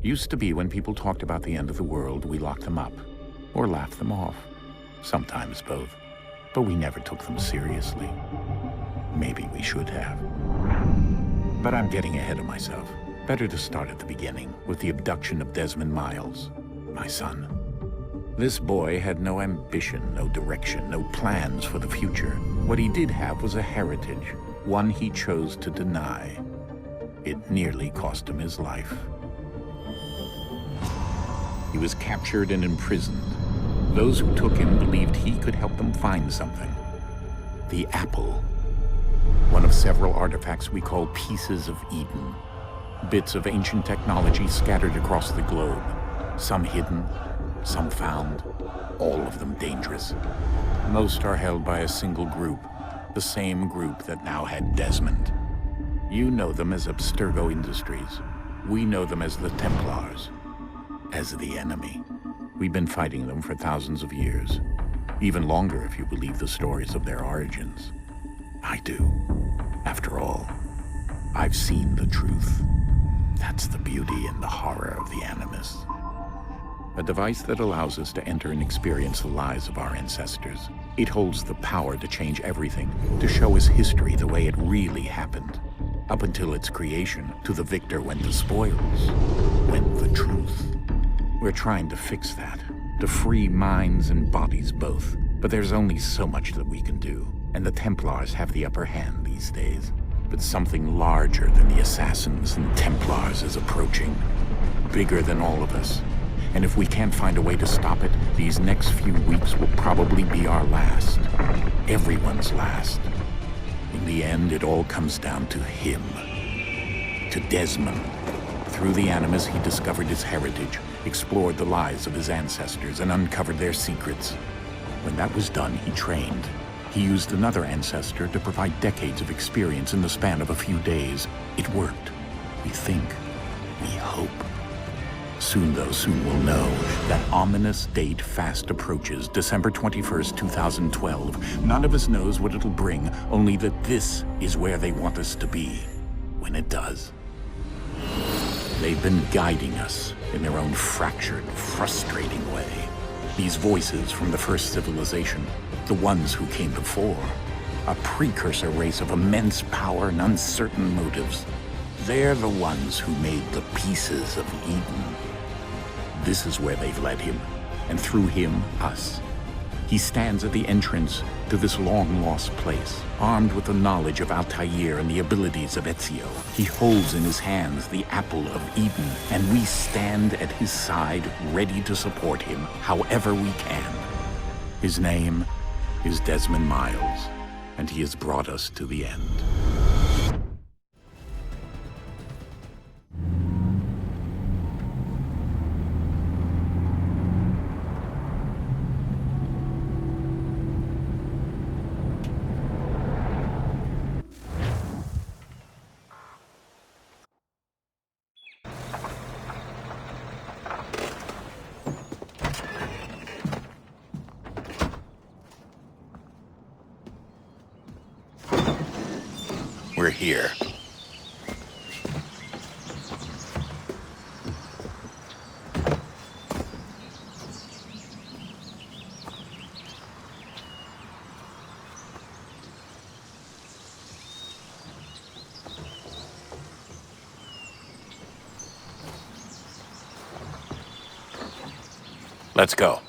Used to be when people talked about the end of the world, we locked them up, or laughed them off. Sometimes both. But we never took them seriously. Maybe we should have. But I'm getting ahead of myself. Better to start at the beginning, with the abduction of Desmond Miles, my son. This boy had no ambition, no direction, no plans for the future. What he did have was a heritage, one he chose to deny. It nearly cost him his life. He was captured and imprisoned. Those who took him believed he could help them find something. The apple. One of several artifacts we call pieces of Eden. Bits of ancient technology scattered across the globe. Some hidden, some found, all of them dangerous. Most are held by a single group, the same group that now had Desmond. You know them as Abstergo Industries. We know them as the Templars, as the enemy. We've been fighting them for thousands of years, even longer if you believe the stories of their origins. I do. After all, I've seen the truth. That's the beauty and the horror of the Animus. A device that allows us to enter and experience the lives of our ancestors. It holds the power to change everything, to show us history the way it really happened. Up until its creation, to the victor went the spoils, went the truth. We're trying to fix that, to free minds and bodies both. But there's only so much that we can do, and the Templars have the upper hand these days. But something larger than the Assassins and Templars is approaching, bigger than all of us. And if we can't find a way to stop it, these next few weeks will probably be our last. Everyone's last. In the end, it all comes down to him. To Desmond. Through the Animus, he discovered his heritage, explored the lives of his ancestors, and uncovered their secrets. When that was done, he trained. He used another ancestor to provide decades of experience in the span of a few days. It worked. We think. We hope. Soon, though, soon we'll know. That ominous date fast approaches, December 21st, 2012. None of us knows what it'll bring, only that this is where they want us to be, when it does. They've been guiding us in their own fractured, frustrating way. These voices from the first civilization, the ones who came before, a precursor race of immense power and uncertain motives. They're the ones who made the pieces of Eden. This is where they've led him, and through him, us. He stands at the entrance to this long-lost place, armed with the knowledge of Altair and the abilities of Ezio. He holds in his hands the apple of Eden, and we stand at his side, ready to support him however we can. His name is Desmond Miles, and he has brought us to the end. We're here. Let's go.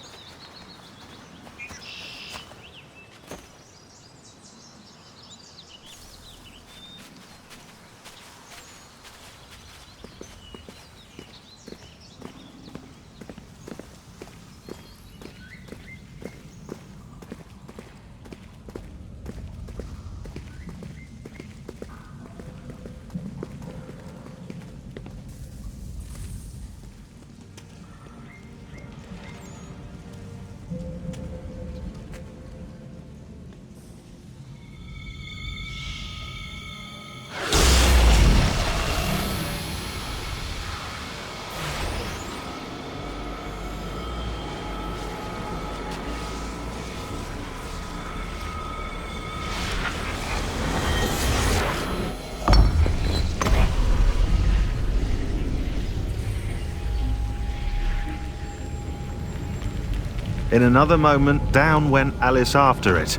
In another moment, down went Alice after it,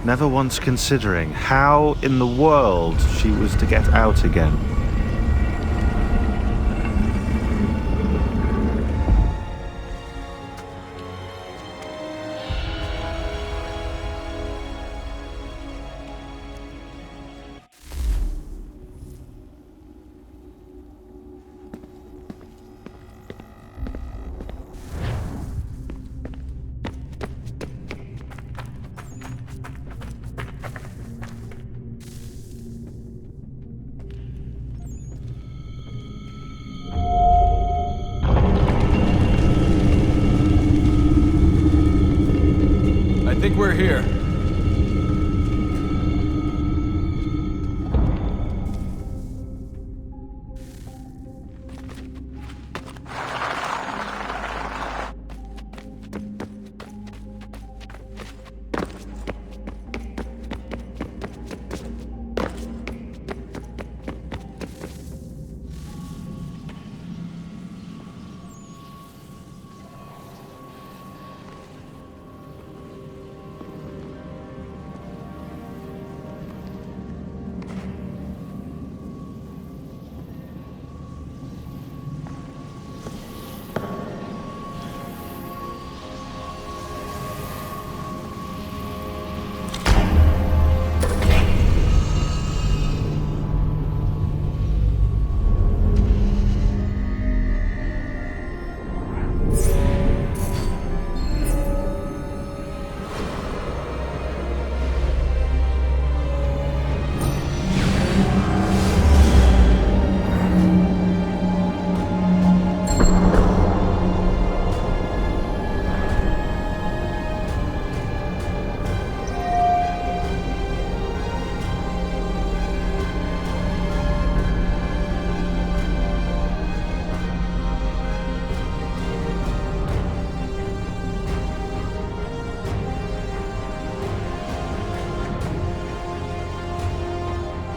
never once considering how in the world she was to get out again. I think we're here.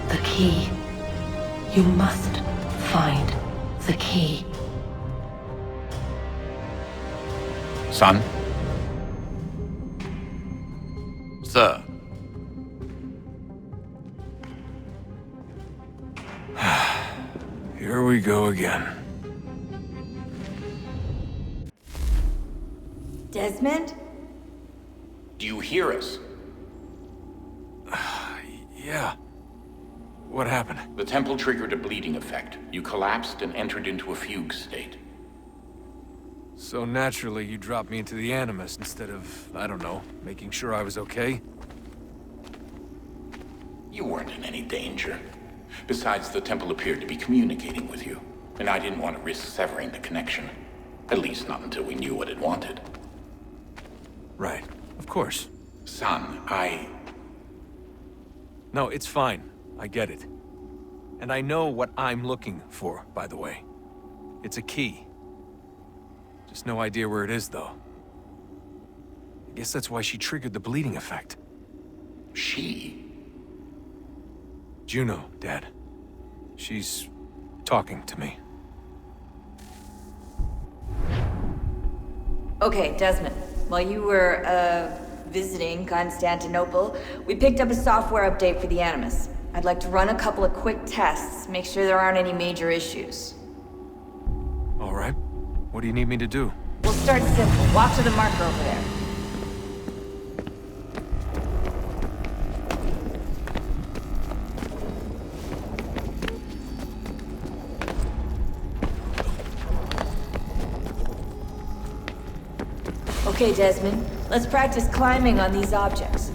The key. You must find the key. Son? Sir. Here we go again. Desmond? Do you hear us? Yeah. What happened? The temple triggered a bleeding effect. You collapsed and entered into a fugue state. So naturally, you dropped me into the Animus instead of, I don't know, making sure I was okay? You weren't in any danger. Besides, the temple appeared to be communicating with you, and I didn't want to risk severing the connection. At least not until we knew what it wanted. Right. Of course. Son, No, it's fine. I get it. And I know what I'm looking for, by the way. It's a key. Just no idea where it is, though. I guess that's why she triggered the bleeding effect. She? Juno, Dad. She's talking to me. Okay, Desmond. While you were, visiting Constantinople, we picked up a software update for the Animus. I'd like to run a couple of quick tests, make sure there aren't any major issues. All right. What do you need me to do? We'll start simple. Walk to the marker over there. Okay, Desmond. Let's practice climbing on these objects.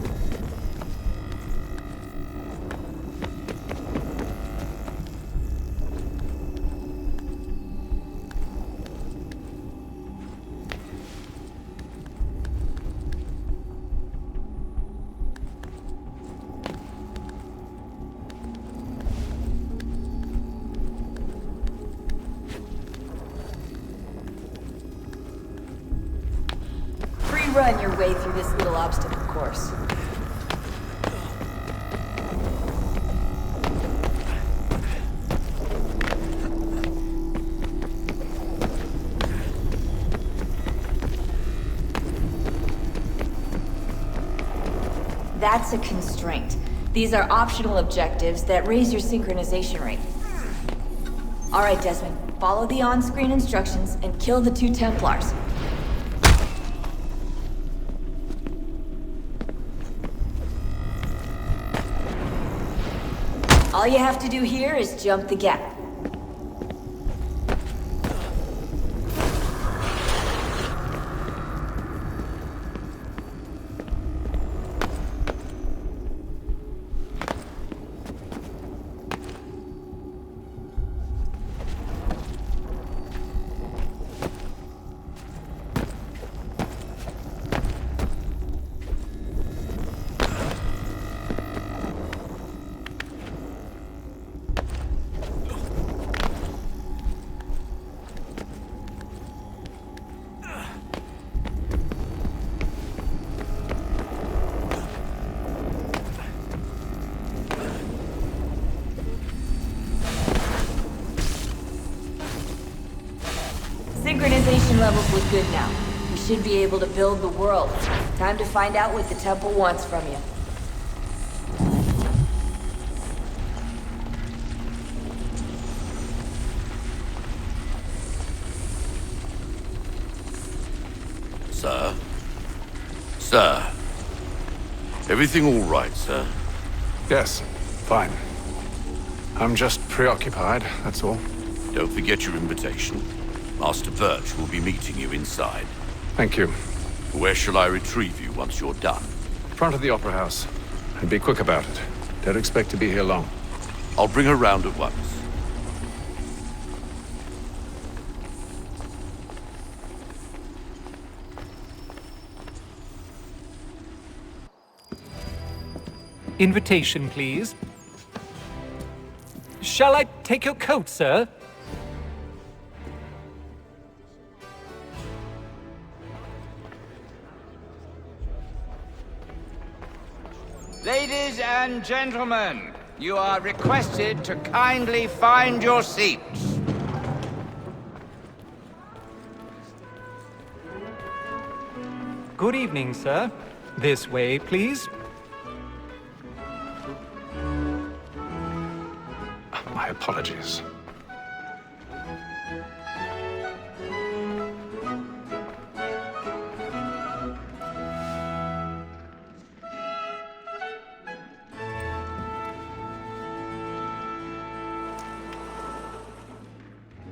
Run your way through this little obstacle course. That's a constraint. These are optional objectives that raise your synchronization rate. Alright, Desmond. Follow the on-screen instructions and kill the 2 Templars. All you have to do here is jump the gap. Synchronization levels look good now. We should be able to build the world. Time to find out what the temple wants from you. Sir? Sir? Everything all right, sir? Yes, fine. I'm just preoccupied, that's all. Don't forget your invitation. Master Birch will be meeting you inside. Thank you. Where shall I retrieve you once you're done? Front of the Opera House. And be quick about it. Don't expect to be here long. I'll bring her round at once. Invitation, please. Shall I take your coat, sir? Ladies and gentlemen, you are requested to kindly find your seats. Good evening, sir. This way, please. My apologies.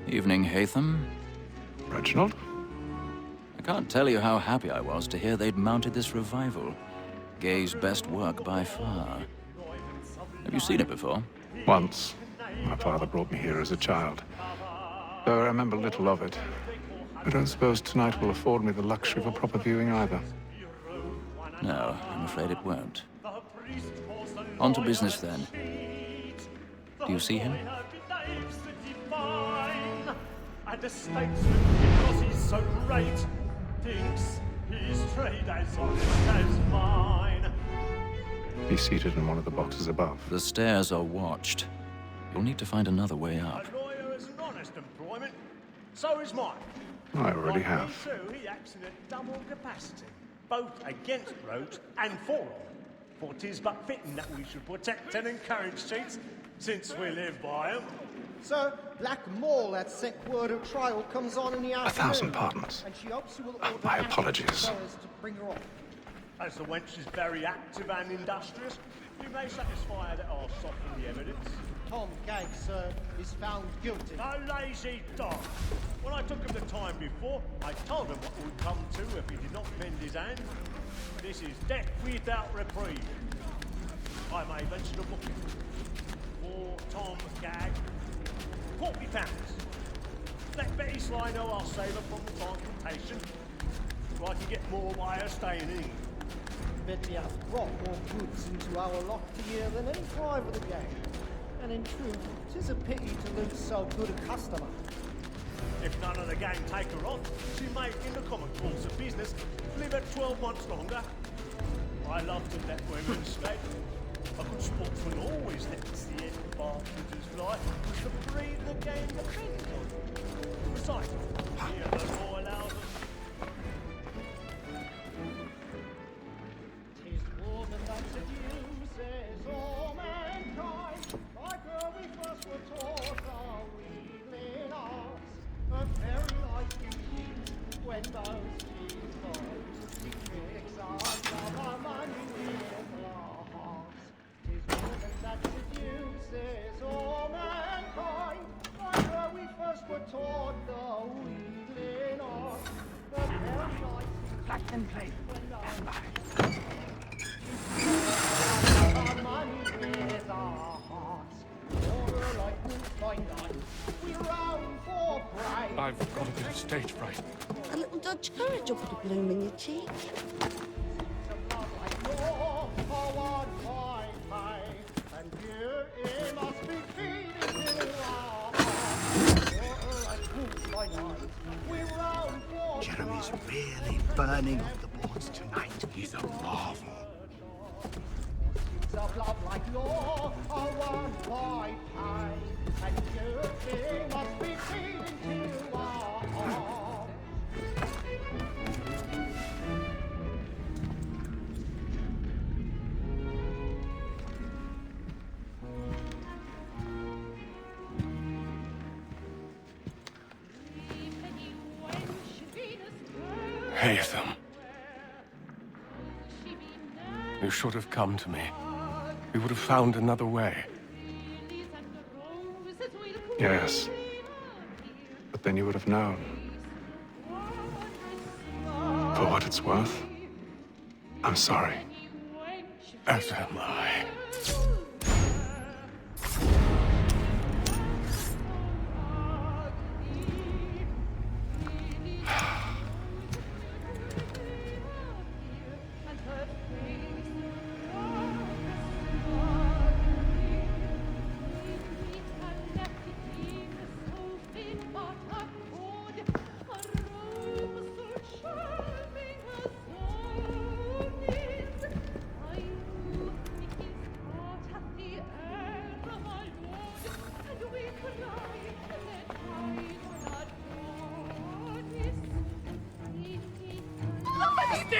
Evening, Hatham. Reginald? I can't tell you how happy I was to hear they'd mounted this revival. Gay's best work by far. Have you seen it before? Once. My father brought me here as a child. Though I remember little of it. I don't suppose tonight will afford me the luxury of a proper viewing either. No, I'm afraid it won't. On to business, then. Do you see him? And the statesman, because he's so great, thinks his trade as honest as mine. He's seated in one of the boxes above. The stairs are watched. You'll need to find another way up. A lawyer is an honest employment, so is mine. I already Like have. me too, he acts in a double capacity, both against rogues and for them. For 'tis but fitting that we should protect and encourage cheats, since we live by 'em. Sir, Black Mall at sick word of trial comes on in the afternoon. 1,000 pardons. And she hopes you will My order apologies. so as to bring her off. As the wench is very active and industrious, we may satisfy her that I'll soften the evidence. Tom Gag, sir, is found guilty. A lazy dog! When I took him the time before, I told him what would come to if he did not mend his hand. This is death without reprieve. I may venture to book him. For Tom Gag, £40. Let Betty Sly know I'll save her from the transportation, so I can get more by her staying in. Betty hath brought more goods into our locked year than any drive of the gang. And in truth, 'tis a pity to lose so good a customer. If none of the gang take her on, she may, in the common course of business, live at 12 months longer. I love to let women stay. A good sportsman always lets the end partridges fly, because the breed of the game depends on it. Besides, here the law allows them. 'Tis more than that, I've got a bit of stage fright. A little Dutch courage will put a bloom in your cheek. Jeremy's really burning up the boards tonight. He's a marvel. Of love like you're a one-point pie, and you must be feeding to all. Haytham. You should have come to me. We would have found another way. Yes. But then you would have known. For what it's worth, I'm sorry. As am I.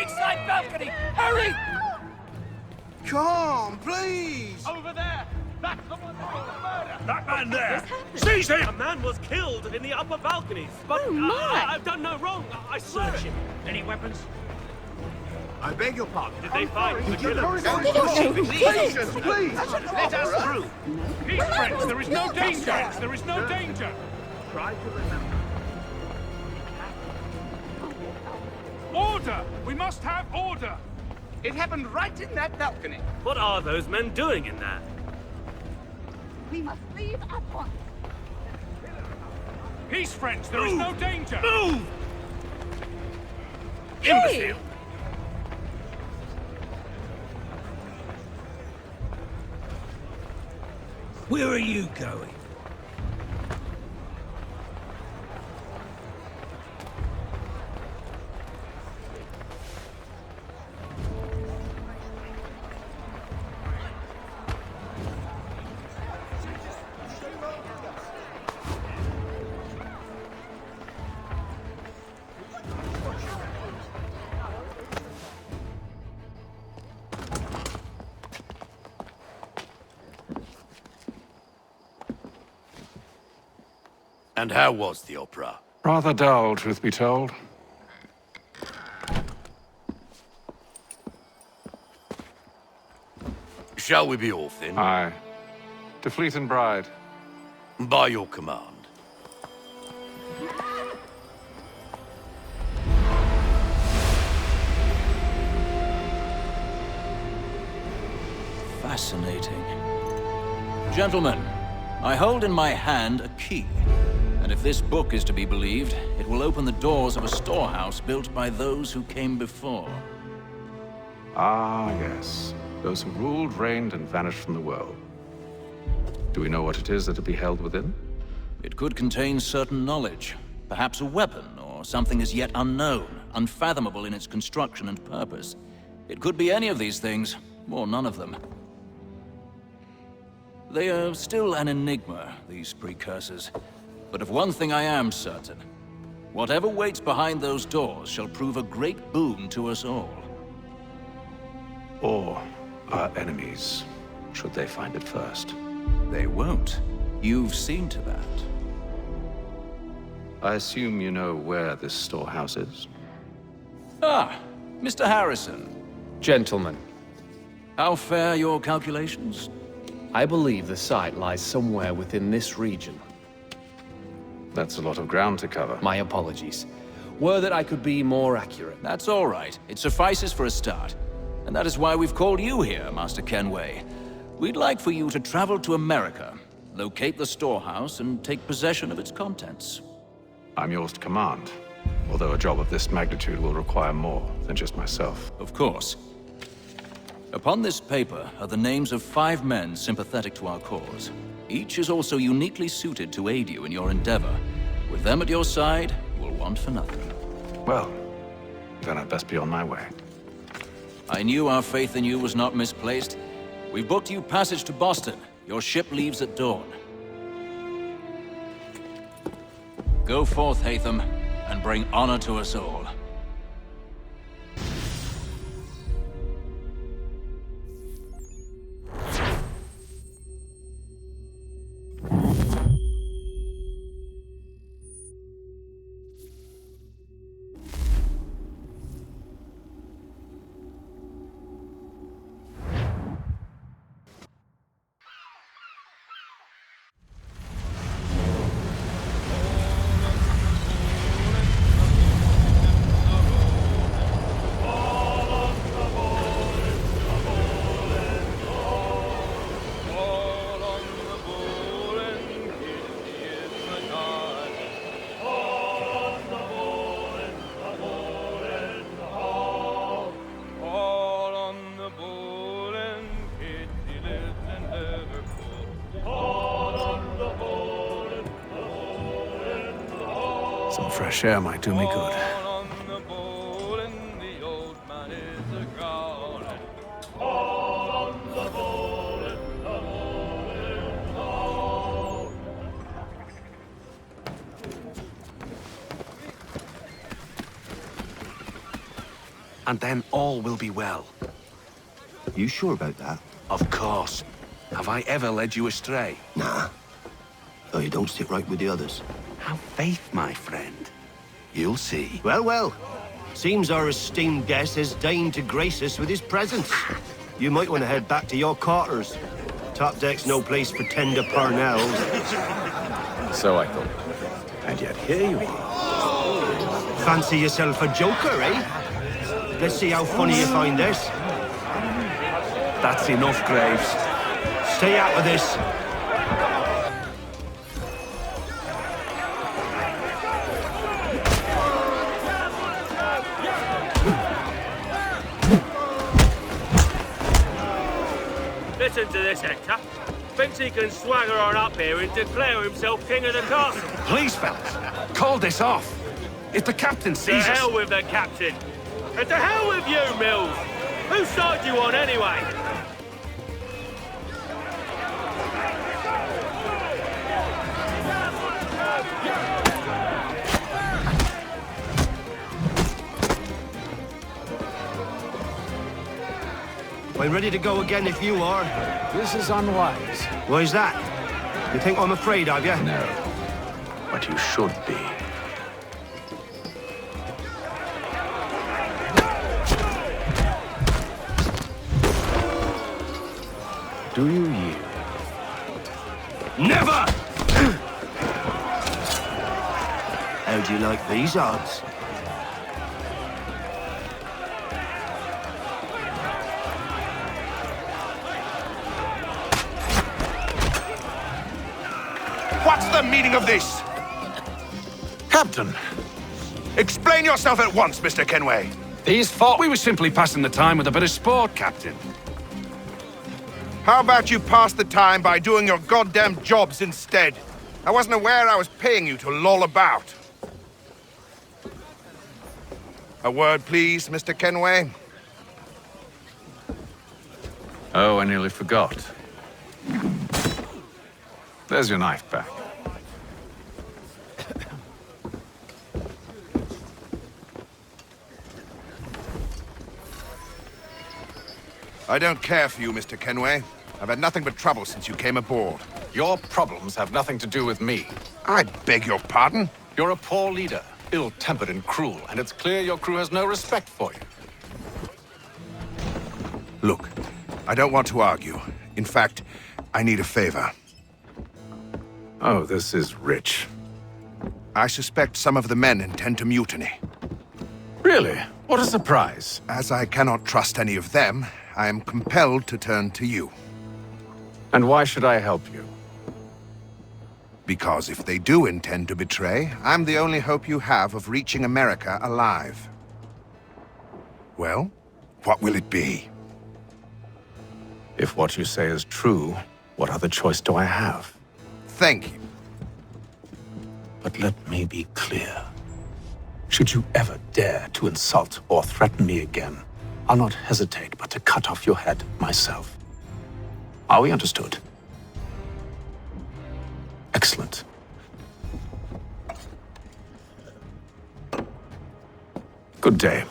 Side balcony! Hurry! Come, please! Over there! That's the one that did the murder! That man there! Seize him! A man was killed in the upper balconies. But I've done no wrong. I searched him. Any weapons? I beg your pardon. Did they find the killer? Please! Let us through. Peace, friends. There is no danger. There is no danger. Try to remember. Order! We must have order! It happened right in that balcony. What are those men doing in there? We must leave at once. Peace, friends! There is no danger! Move! Imbecile! Where are you going? And how was the opera? Rather dull, truth be told. Shall we be off then? Aye. To Fleet and Bride. By your command. Fascinating. Gentlemen, I hold in my hand a key. And if this book is to be believed, it will open the doors of a storehouse built by those who came before. Ah, yes. Those who ruled, reigned, and vanished from the world. Do we know what it is that will be held within? It could contain certain knowledge. Perhaps a weapon, or something as yet unknown, unfathomable in its construction and purpose. It could be any of these things, or none of them. They are still an enigma, these precursors. But of one thing I am certain. Whatever waits behind those doors shall prove a great boon to us all. Or our enemies, should they find it first. They won't. You've seen to that. I assume you know where this storehouse is? Ah, Mr. Harrison. Gentlemen, How fare your calculations? I believe the site lies somewhere within this region. That's a lot of ground to cover. My apologies. Were that I could be more accurate. That's all right. It suffices for a start. And that is why we've called you here, Master Kenway. We'd like for you to travel to America, locate the storehouse, and take possession of its contents. I'm yours to command, although a job of this magnitude will require more than just myself. Of course. Upon this paper are the names of 5 men sympathetic to our cause. Each is also uniquely suited to aid you in your endeavor. With them at your side, you will want for nothing. Well, then I'd best be on my way. I knew our faith in you was not misplaced. We've booked you passage to Boston. Your ship leaves at dawn. Go forth, Hatham, and bring honor to us all. Some fresh air might do me good. And then all will be well. You sure about that? Of course. Have I ever led you astray? Nah. Oh, you don't stick right with the others. Have faith, my friend. You'll see. Well, well. Seems our esteemed guest has deigned to grace us with his presence. You might want to head back to your quarters. Top deck's no place for tender parnells. So I thought. And yet here you are. Fancy yourself a joker, eh? Let's see how funny you find this. That's enough, Graves. Stay out of this. Listen to this, Hector. Thinks he can swagger on up here and declare himself king of the castle. Please, fellas, call this off. If the captain sees us... To hell with the captain. And to hell with you, Mills. Whose side you on, anyway? I'm ready to go again if you are. This is unwise. Why's that? You think I'm afraid of you? No. But you should be. Do you yield? Never! How do you like these odds? What's the meaning of this? Captain! Explain yourself at once, Mr. Kenway. These thought we were simply passing the time with a bit of sport, Captain. How about you pass the time by doing your goddamn jobs instead? I wasn't aware I was paying you to loll about. A word, please, Mr. Kenway. Oh, I nearly forgot. There's your knife back. I don't care for you, Mr. Kenway. I've had nothing but trouble since you came aboard. Your problems have nothing to do with me. I beg your pardon? You're a poor leader, ill-tempered and cruel, and it's clear your crew has no respect for you. Look, I don't want to argue. In fact, I need a favor. Oh, this is rich. I suspect some of the men intend to mutiny. Really? What a surprise. As I cannot trust any of them, I am compelled to turn to you. And why should I help you? Because if they do intend to betray, I'm the only hope you have of reaching America alive. Well, what will it be? If what you say is true, what other choice do I have? Thank you. But let me be clear. Should you ever dare to insult or threaten me again, I'll not hesitate but to cut off your head myself. Are we understood? Excellent. Good day.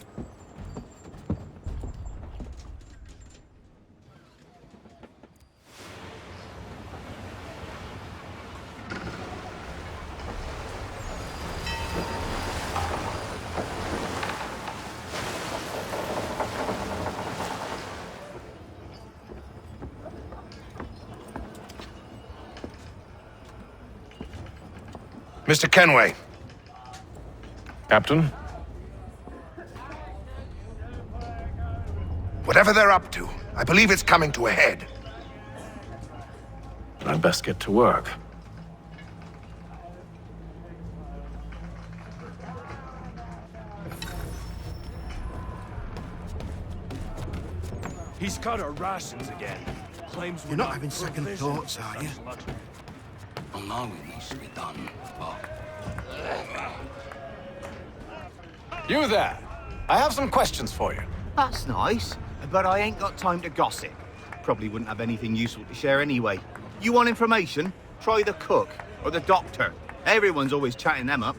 Mr. Kenway. Captain? Whatever they're up to, I believe it's coming to a head. I'd best get to work. He's cut our rations again. Claims You're not having second thoughts, are you? Well, now it needs to be done. You there! I have some questions for you. That's nice, but I ain't got time to gossip. Probably wouldn't have anything useful to share anyway. You want information? Try the cook or the doctor. Everyone's always chatting them up.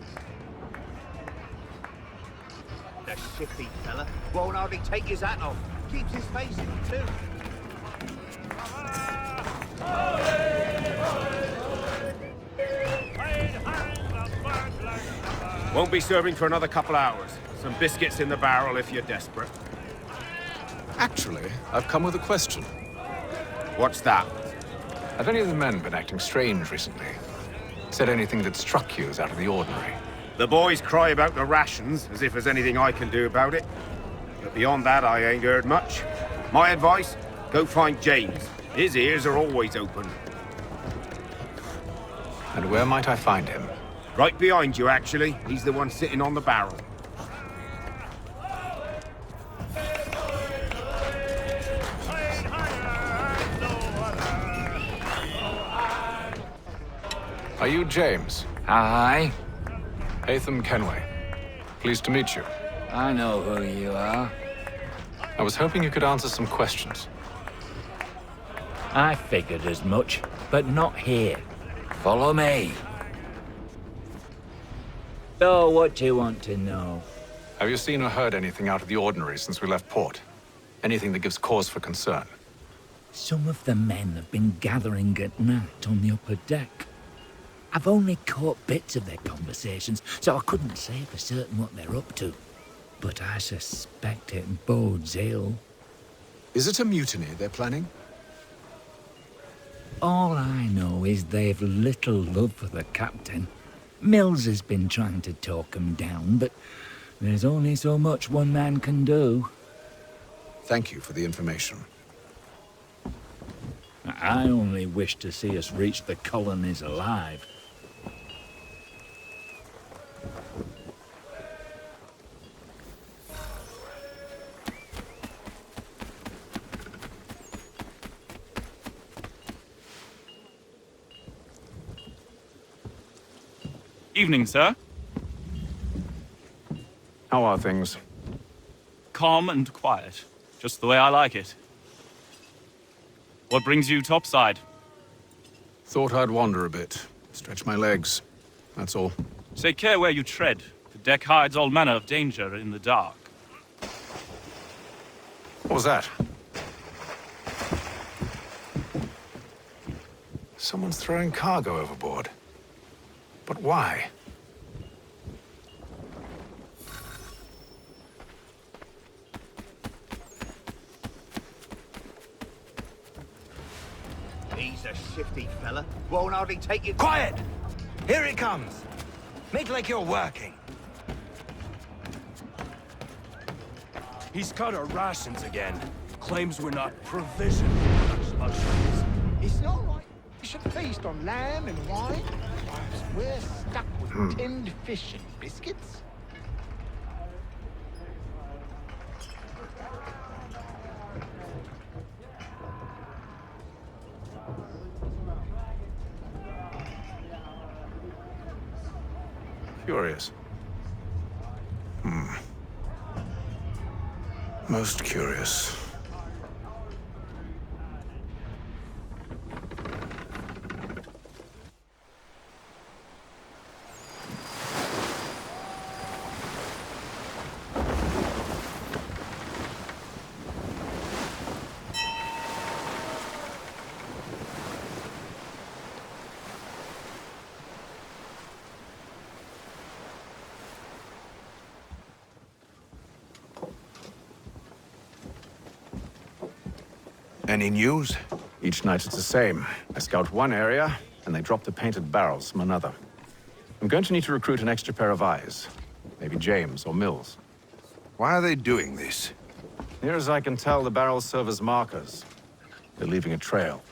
The shifty fella won't hardly take his hat off. Keeps his face in too. Won't be serving for another couple hours. Some biscuits in the barrel if you're desperate. Actually, I've come with a question. What's that? Have any of the men been acting strange recently? Said anything that struck you as out of the ordinary? The boys cry about the rations, as if there's anything I can do about it. But beyond that, I ain't heard much. My advice, go find James. His ears are always open. And where might I find him? Right behind you, actually. He's the one sitting on the barrel. Are you James? Hi. Hatham Kenway. Pleased to meet you. I know who you are. I was hoping you could answer some questions. I figured as much, but not here. Follow me. So, what do you want to know? Have you seen or heard anything out of the ordinary since we left port? Anything that gives cause for concern? Some of the men have been gathering at night on the upper deck. I've only caught bits of their conversations, so I couldn't say for certain what they're up to. But I suspect it bodes ill. Is it a mutiny they're planning? All I know is they've little love for the captain. Mills has been trying to talk him down, but there's only so much one man can do. Thank you for the information. I only wish to see us reach the colonies alive. Evening, sir. How are things? Calm and quiet. Just the way I like it. What brings you topside? Thought I'd wander a bit. Stretch my legs. That's all. Take care where you tread. The deck hides all manner of danger in the dark. What was that? Someone's throwing cargo overboard. But why? a shifty fella. Won't hardly take you... Quiet! Here it comes. Make like you're working. He's cut our rations again. Claims we're not provisioned for such luxuries. It's all right. We should feast on lamb and wine. Whilst we're stuck with tinned fish and biscuits. Curious. Most curious. Any news? Each night it's the same. I scout one area, and they drop the painted barrels from another. I'm going to need to recruit an extra pair of eyes. Maybe James or Mills. Why are they doing this? Near as I can tell, the barrels serve as markers. They're leaving a trail.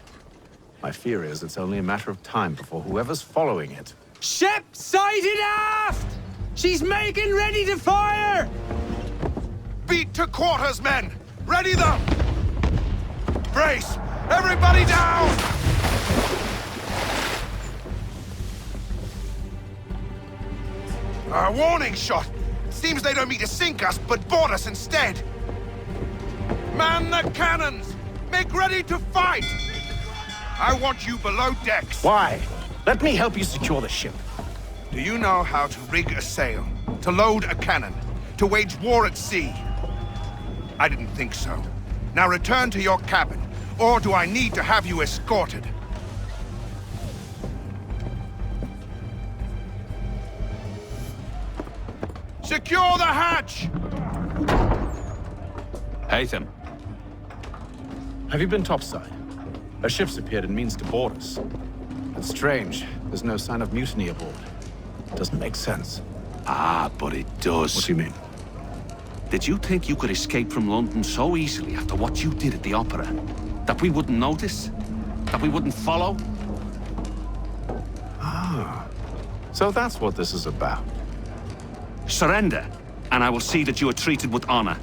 My fear is it's only a matter of time before whoever's following it... Ship sighted aft! She's making ready to fire! Beat to quarters, men! Ready them! Brace! Everybody down! A warning shot! Seems they don't mean to sink us, but board us instead! Man the cannons! Make ready to fight! I want you below decks. Why? Let me help you secure the ship. Do you know how to rig a sail? To load a cannon? To wage war at sea? I didn't think so. Now return to your cabin, or do I need to have you escorted? Secure the hatch! Haytham. Have you been topside? A ship's appeared and means to board us. It's strange. There's no sign of mutiny aboard. Doesn't make sense. Ah, but it does. What do you mean? Did you think you could escape from London so easily after what you did at the opera? That we wouldn't notice? That we wouldn't follow? Ah. So that's what this is about. Surrender, and I will see that you are treated with honor.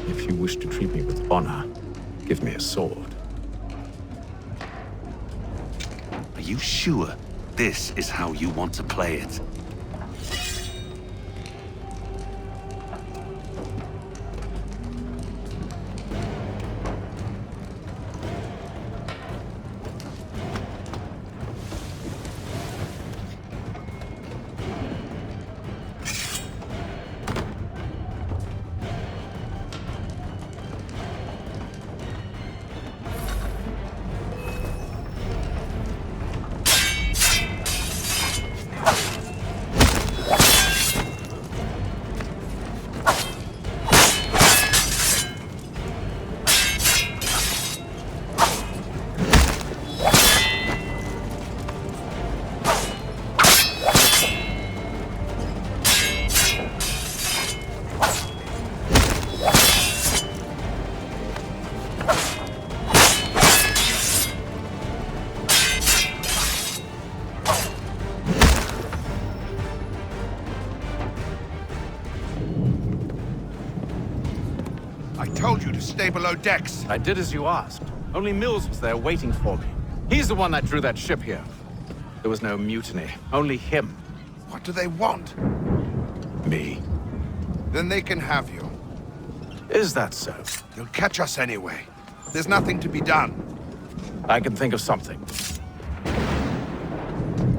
If you wish to treat me with honor, give me a sword. Are you sure this is how you want to play it? Stay below decks. I did as you asked. Only Mills was there waiting for me. He's the one that drew that ship here. There was no mutiny, only him. What do they want? Me. Then they can have you. Is that so? They'll catch us anyway. There's nothing to be done. I can think of something.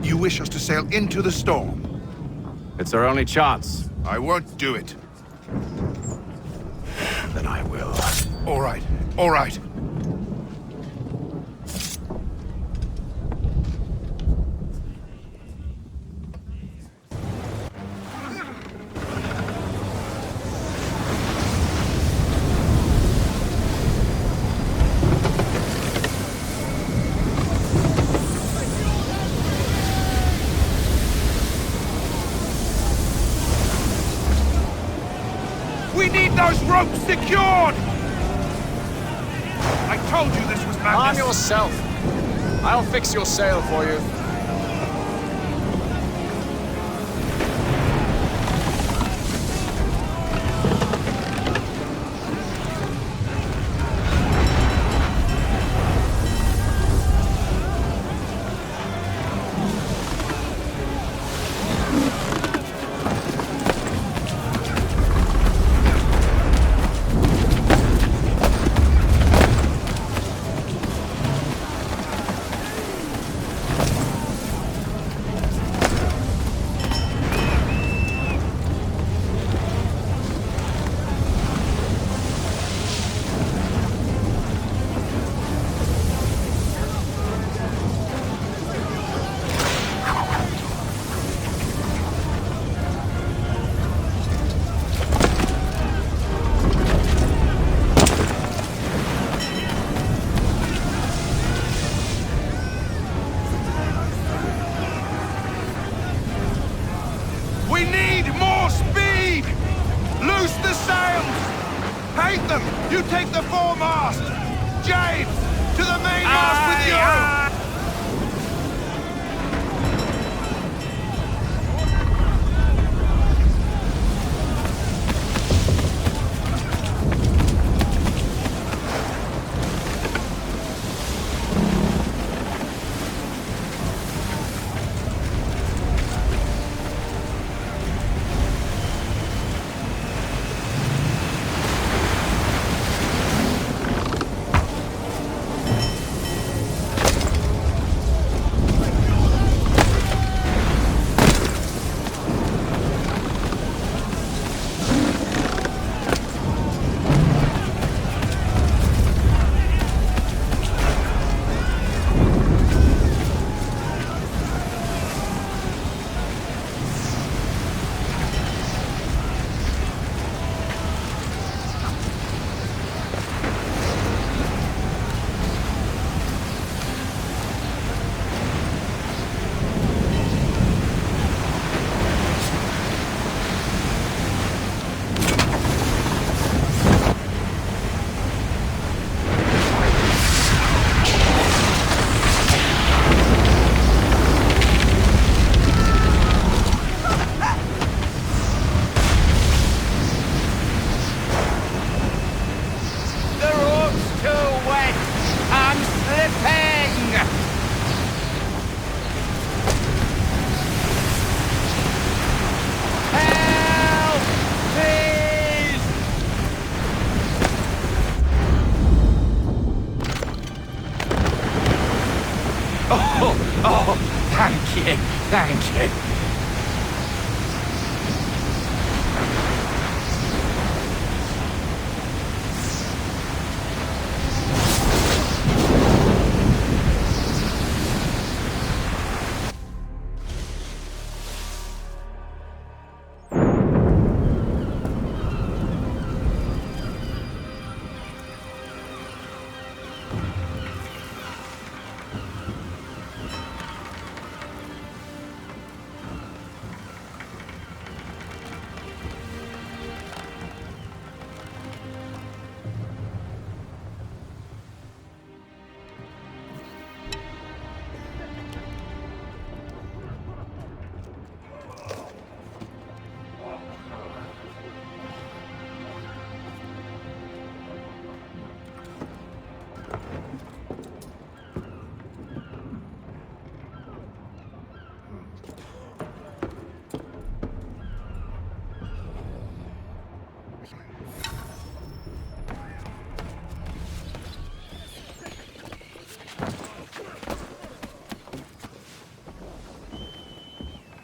You wish us to sail into the storm? It's our only chance. I won't do it. Then I will. All right, all right. We need those ropes secured! I told you this was madness. Calm yourself. I'll fix your sail for you. You take the foremast! James! To the mainmast with you! Oh, thank you, thank you.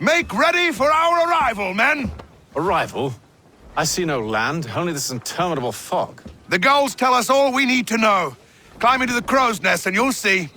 Make ready for our arrival, men! Arrival? I see no land, only this interminable fog. The gulls tell us all we need to know. Climb into the crow's nest and you'll see.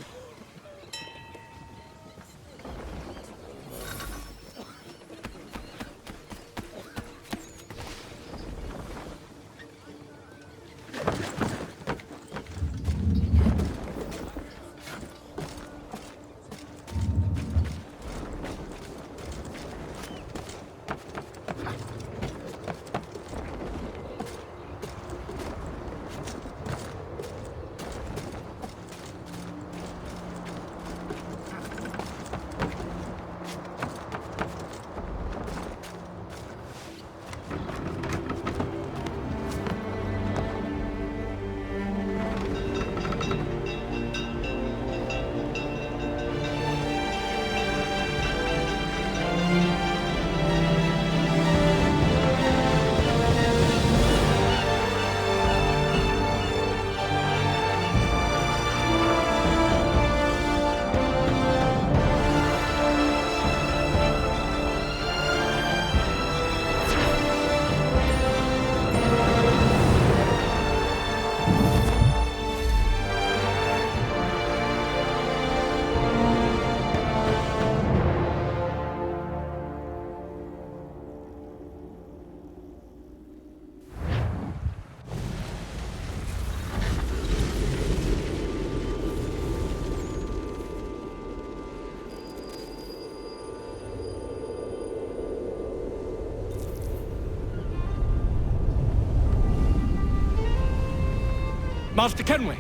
Master Kenway!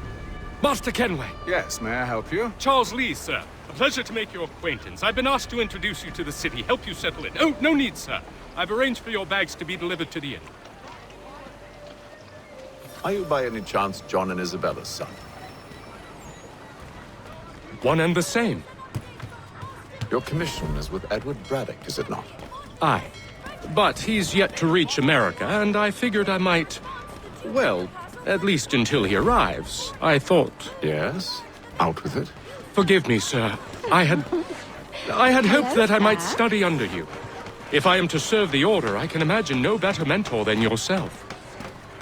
Master Kenway! Yes, may I help you? Charles Lee, sir. A pleasure to make your acquaintance. I've been asked to introduce you to the city, help you settle in. Oh, no need, sir. I've arranged for your bags to be delivered to the inn. Are you by any chance John and Isabella's son? One and the same. Your commission is with Edward Braddock, is it not? Aye. But he's yet to reach America, and I figured I might... Well, at least until he arrives, I thought... Yes? Out with it. Forgive me, sir. I had hoped that I might study under you. If I am to serve the Order, I can imagine no better mentor than yourself.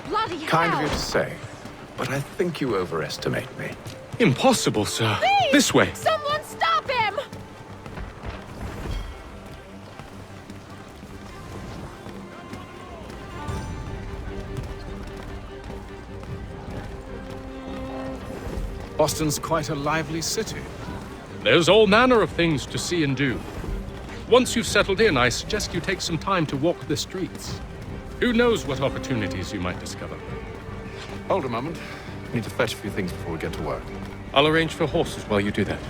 Bloody hell! Kind of you to say, but I think you overestimate me. Impossible, sir. Please! This way. Someone stop him! Boston's quite a lively city. There's all manner of things to see and do. Once you've settled in, I suggest you take some time to walk the streets. Who knows what opportunities you might discover. Hold a moment. I need to fetch a few things before we get to work. I'll arrange for horses while you do that.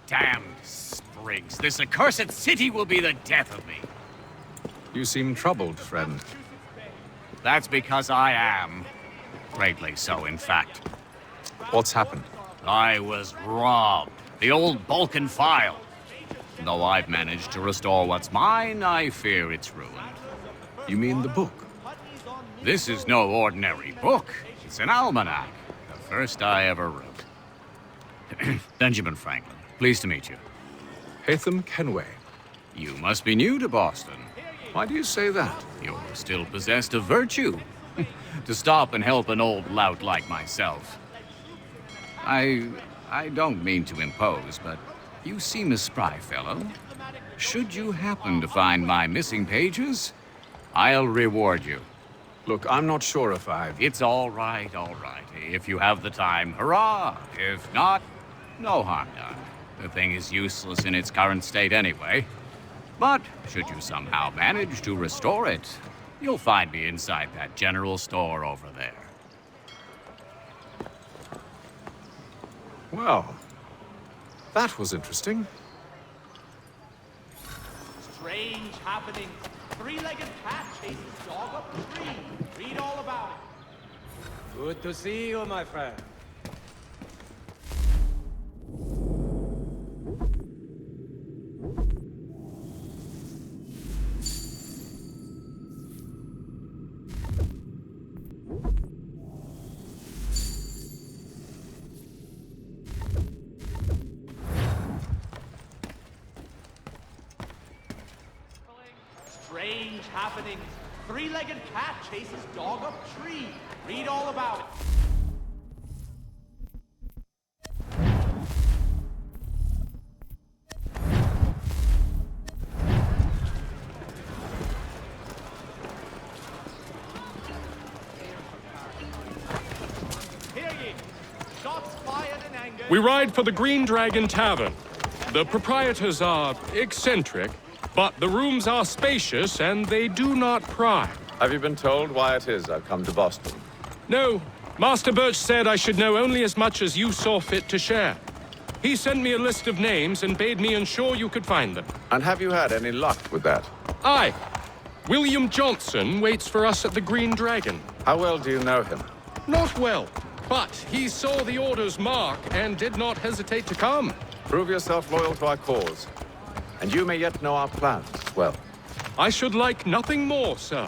Damned sprigs. This accursed city will be the death of me. You seem troubled, friend. That's because I am. Greatly so, in fact. What's happened? I was robbed. The old Balkan file. Though I've managed to restore what's mine, I fear it's ruined. You mean the book? This is no ordinary book. It's an almanac. The first I ever wrote. Benjamin Franklin. Pleased to meet you. Hatham Kenway. You must be new to Boston. Why do you say that? You're still possessed of virtue. To stop and help an old lout like myself. I don't mean to impose, but you seem a spry fellow. Should you happen to find my missing pages, I'll reward you. Look, I'm not sure if It's all right, all right. If you have the time, hurrah! If not, no harm done. The thing is useless in its current state anyway. But should you somehow manage to restore it, you'll find me inside that general store over there. Well, that was interesting. Strange happenings. Three-legged cat chases dog up the tree. Read all about it. Good to see you, my friend. Strange happenings. Three-legged cat chases dog up tree. Read all about it. Hear ye. Shots fired in anger. We ride for the Green Dragon Tavern. The proprietors are eccentric, but the rooms are spacious and they do not pry. Have you been told why it is I've come to Boston? No. Master Birch said I should know only as much as you saw fit to share. He sent me a list of names and bade me ensure you could find them. And have you had any luck with that? Aye. William Johnson waits for us at the Green Dragon. How well do you know him? Not well, but he saw the Order's mark and did not hesitate to come. Prove yourself loyal to our cause. And you may yet know our plans as well. I should like nothing more, sir.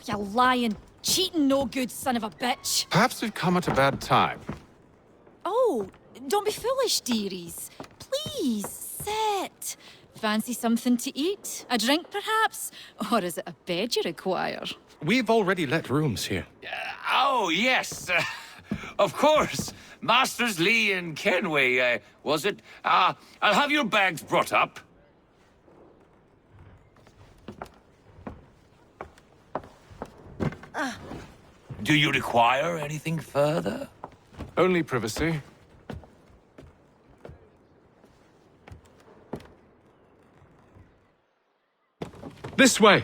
you lying, cheating, no good son of a bitch. Perhaps we've come at a bad time. Oh, don't be foolish, dearies. Please, sit. Fancy something to eat? A drink, perhaps? Or is it a bed you require? We've already let rooms here. Oh, yes. Of course. Masters Lee and Kenway, was it? I'll have your bags brought up. Do you require anything further? Only privacy. This way!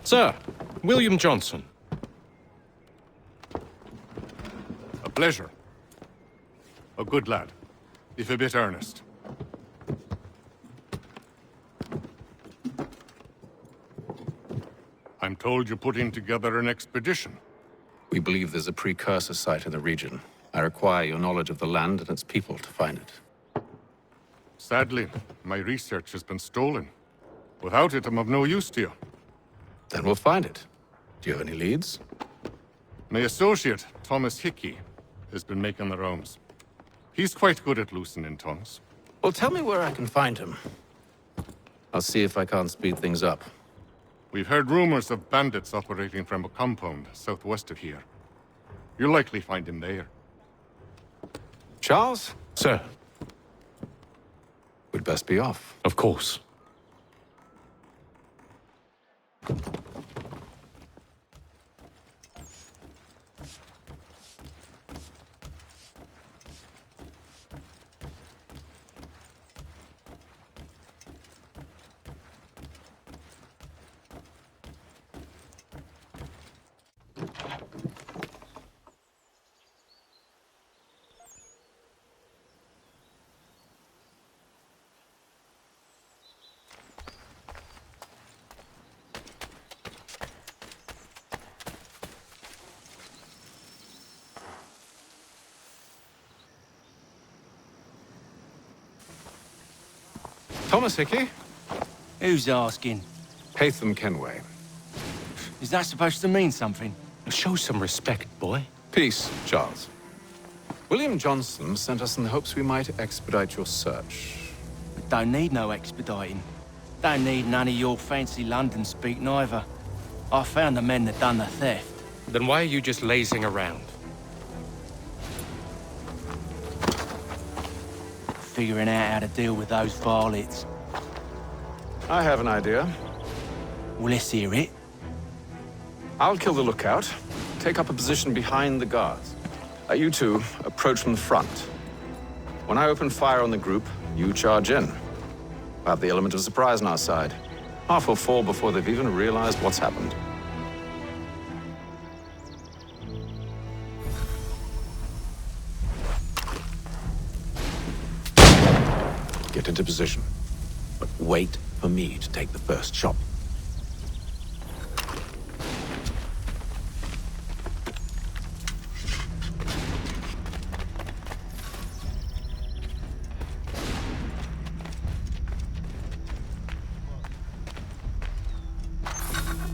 Sir, William Johnson. A pleasure. A good lad, if a bit earnest. I'm told you're putting together an expedition. We believe there's a precursor site in the region. I require your knowledge of the land and its people to find it. Sadly, my research has been stolen. Without it, I'm of no use to you. Then we'll find it. Do you have any leads? My associate, Thomas Hickey, has been making the rounds. He's quite good at loosening tongues. Well, tell me where I can find him. I'll see if I can't speed things up. We've heard rumors of bandits operating from a compound southwest of here. You'll likely find him there. Charles? Sir. We'd best be off. Of course. Thomas Hickey? Who's asking? Haytham Kenway. Is that supposed to mean something? Show some respect, boy. Peace, Charles. William Johnson sent us in the hopes we might expedite your search. We don't need no expediting. Don't need none of your fancy London speak neither. I found the men that done the theft. Then why are you just lazing around? Figuring out how to deal with those varlets. I have an idea. Well, let's hear it. I'll kill the lookout. Take up a position behind the guards. You two approach from the front. When I open fire on the group, you charge in. We'll have the element of surprise on our side. Half will fall before they've even realized what's happened. Get into position. But wait for me to take the first shot.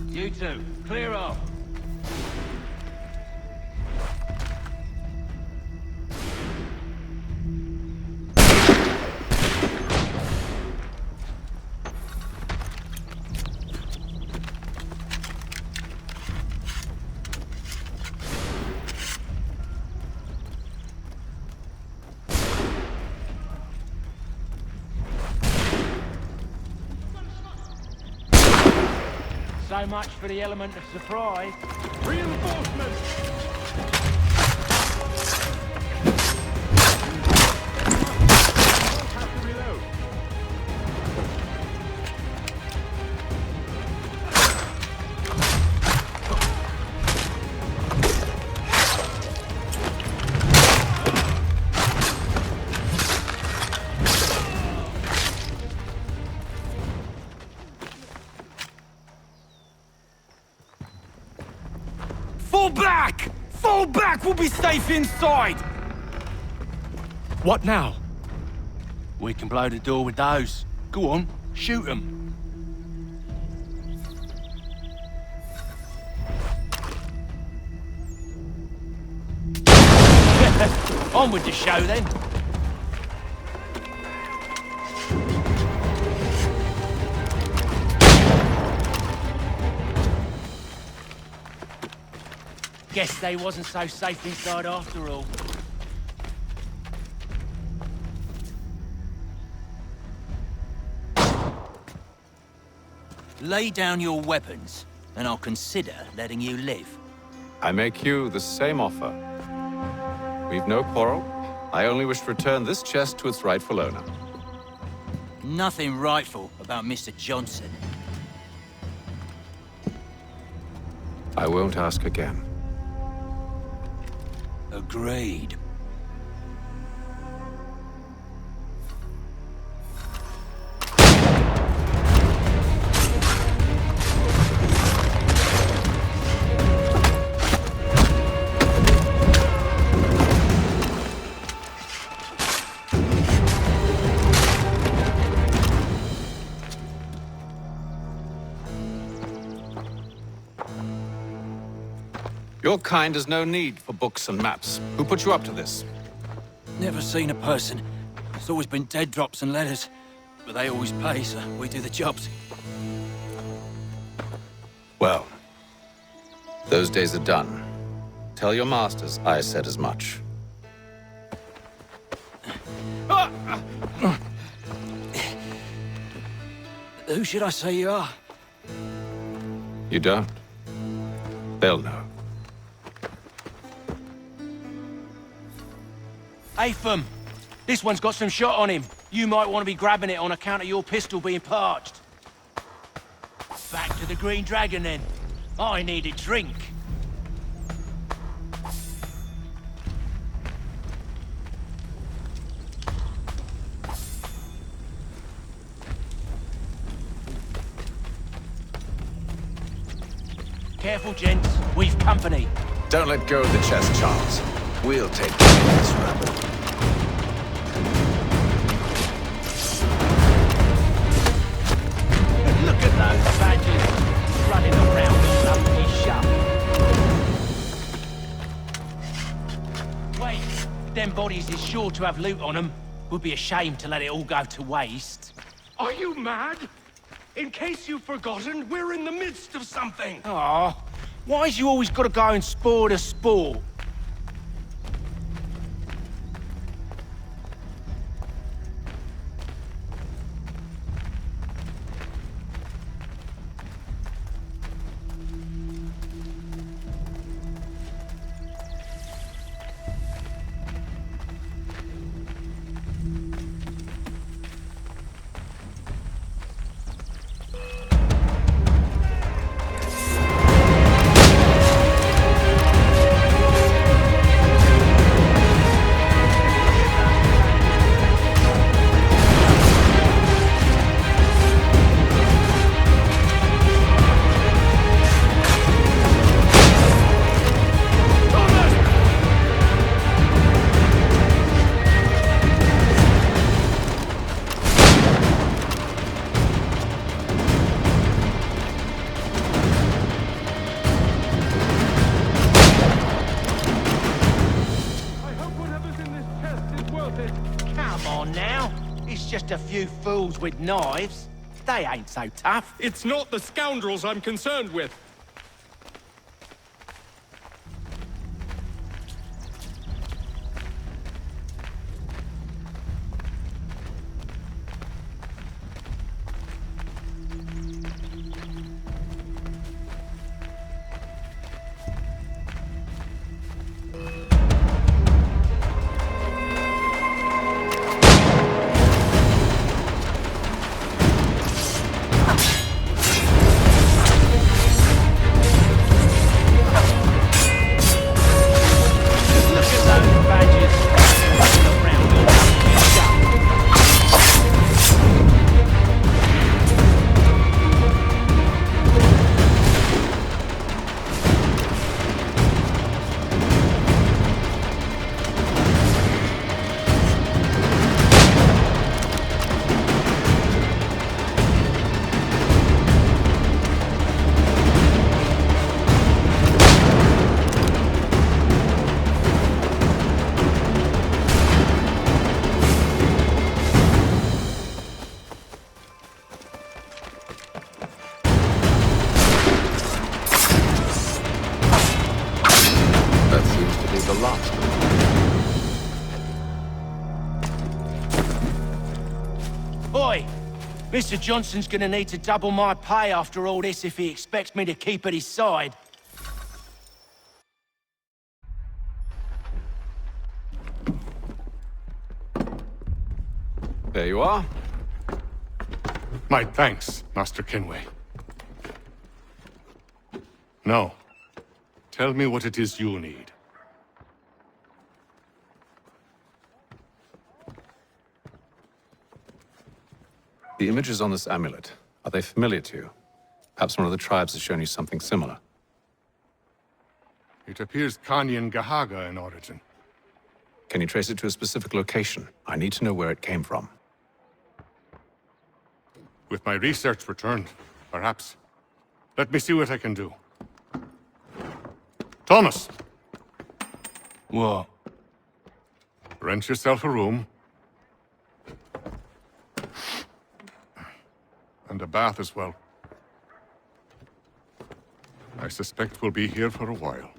You two, clear off. So much for the element of surprise. Reinforcements! Fall back! We'll be safe inside! What now? We can blow the door with those. Go on, shoot them. On with the show, then. Guess they wasn't so safe inside after all. Lay down your weapons, and I'll consider letting you live. I make you the same offer. We've no quarrel. I only wish to return this chest to its rightful owner. Nothing rightful about Mr. Johnson. I won't ask again. Agreed. Your kind has no need for books and maps. Who put you up to this? Never seen a person. It's always been dead drops and letters. But they always pay, so we do the jobs. Well, those days are done. Tell your masters I said as much. Who should I say you are? You don't? They'll know. Atham, this one's got some shot on him. You might want to be grabbing it on account of your pistol being parched. Back to the Green Dragon, then. I need a drink. Careful, gents. We've company. Don't let go of the chest, Charles. We'll take care of this rebel. Look at those badgers running around the lovely shop. Wait, them bodies is sure to have loot on them. Would be a shame to let it all go to waste. Are you mad? In case you've forgotten, we're in the midst of something. Aw, why's you always got to go and spoil the sport? Just a few fools with knives. They ain't so tough. It's not the scoundrels I'm concerned with. was the last. Oi! Mr. Johnson's gonna need to double my pay after all this if he expects me to keep at his side. There you are. My thanks, Master Kenway. Now, tell me what it is you need. The images on this amulet, are they familiar to you? Perhaps one of the tribes has shown you something similar. It appears Kanyan Gahaga in origin. Can you trace it to a specific location? I need to know where it came from. With my research returned, perhaps. Let me see what I can do. Thomas! What? Rent yourself a room. And a bath as well. I suspect we'll be here for a while.